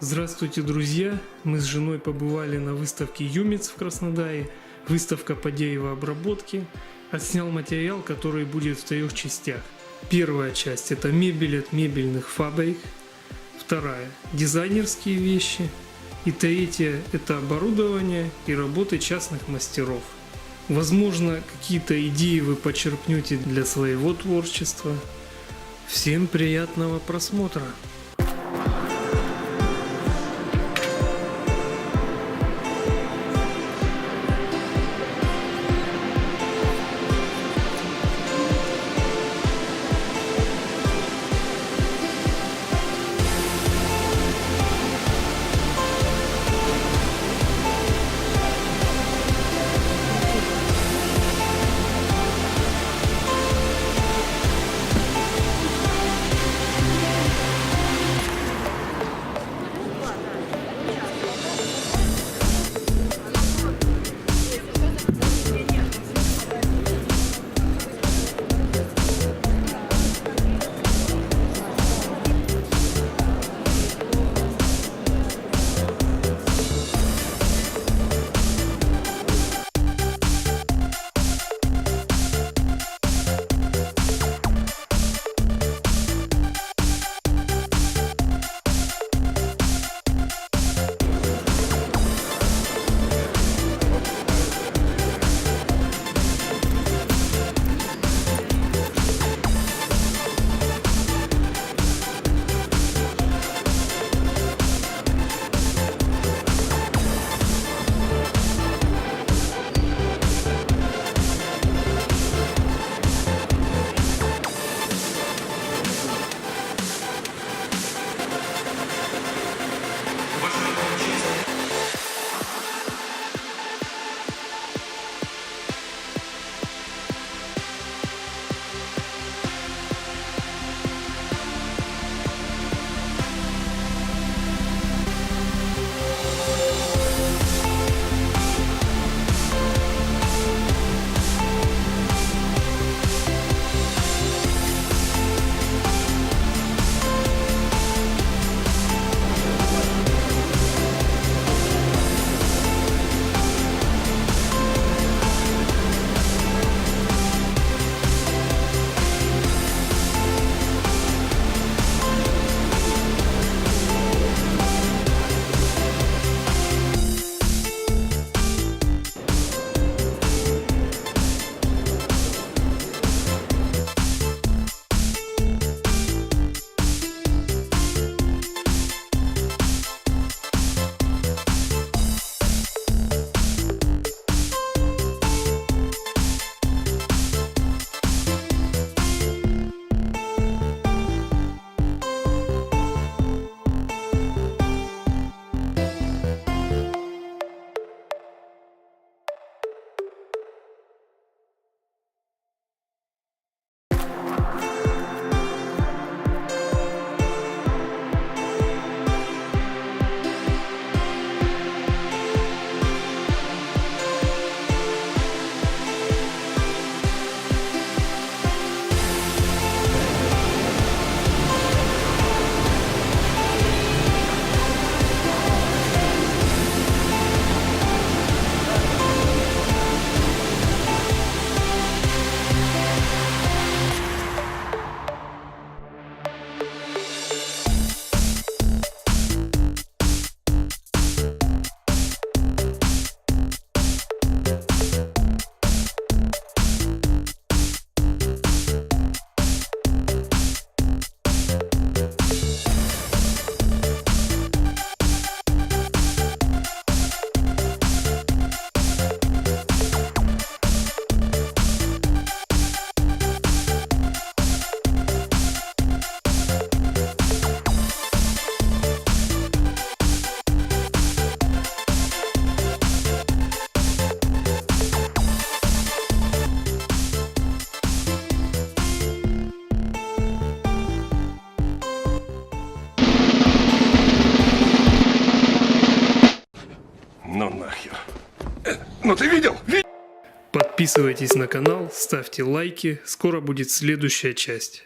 Здравствуйте, друзья! Мы с женой побывали на выставке Юмец в Краснодаре, выставка по деревообработке. Отснял материал, который будет в 3 частях. Первая часть – это мебель от мебельных фабрик. Вторая – дизайнерские вещи. И третья – это оборудование и работы частных мастеров. Возможно, какие-то идеи вы почерпнете для своего творчества. Всем приятного просмотра! Ну нахер. Ну ты видел? Подписывайтесь на канал, ставьте лайки, скоро будет следующая часть.